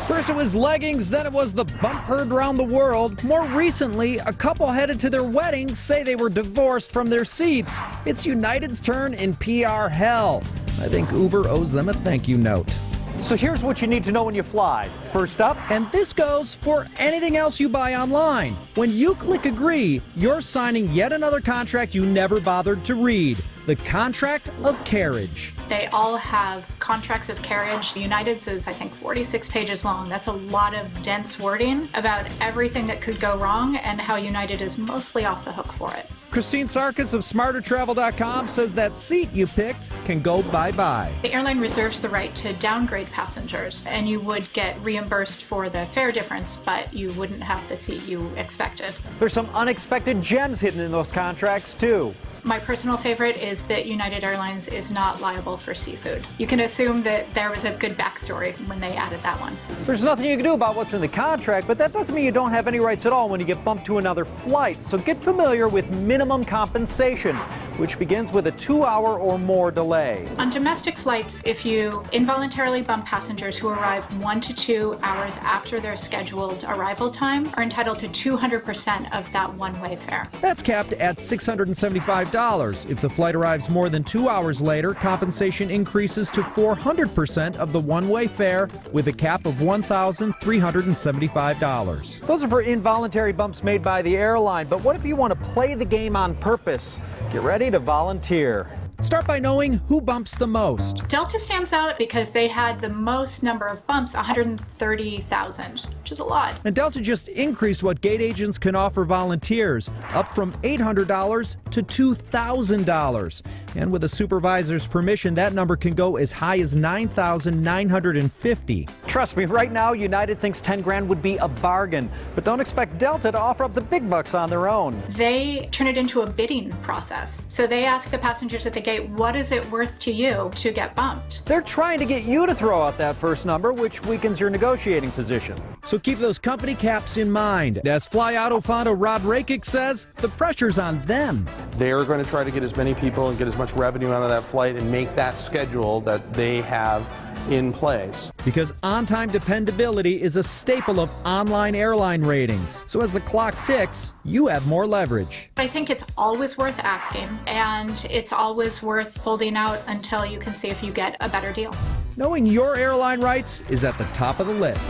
First it was leggings, then it was the bump heard around the world. More recently, a couple headed to their wedding say they were divorced from their seats. It's United's turn in PR hell. I think Uber owes them a thank you note. So here's what you need to know when you fly. First up, and this goes for anything else you buy online. When you click agree, you're signing yet another contract you never bothered to read. The contract of carriage. They all have contracts of carriage. United's is, I think, 46 pages long. That's a lot of dense wording about everything that could go wrong and how United is mostly off the hook for it. Christine Sarkis of SmarterTravel.com says that seat you picked can go bye-bye. The airline reserves the right to downgrade passengers, and you would get reimbursed for the fare difference, but you wouldn't have the seat you expected. There's some unexpected gems hidden in those contracts, too. My personal favorite is that United Airlines is not liable for seafood. You can assume that there was a good backstory when they added that one. There's nothing you can do about what's in the contract, but that doesn't mean you don't have any rights at all when you get bumped to another flight. So get familiar with minimum compensation, which begins with a 2-hour or more delay. On domestic flights, if you involuntarily bump passengers who arrive 1 to 2 hours after their scheduled arrival time, are entitled to 200% of that one-way fare. That's capped at $675. If the flight arrives more than 2 hours later, compensation increases to 400% of the one-way fare with a cap of $1,375. Those are for involuntary bumps made by the airline, but what if you want to play the game on purpose? Get ready to volunteer. Start by knowing who bumps the most. Delta stands out because they had the most number of bumps, 130,000, which is a lot. And Delta just increased what gate agents can offer volunteers, up from $800 to $2,000. And with a supervisor's permission, that number can go as high as $9,950. Trust me, right now, United thinks 10 grand would be a bargain, but don't expect Delta to offer up the big bucks on their own. They turn it into a bidding process. So they ask the passengers at the gate, what is it worth to you to get bumped? They're trying to get you to throw out that first number, which weakens your negotiating position. So keep those company caps in mind. As FlyOtto founder Rakic says, the pressure's on them. They're going to try to get as many people and get as much revenue out of that flight and make that schedule that they have in place. Because on-time dependability is a staple of online airline ratings. So as the clock ticks, you have more leverage. I think it's always worth asking, and it's always worth holding out until you can see if you get a better deal. Knowing your airline rights is at the top of the list.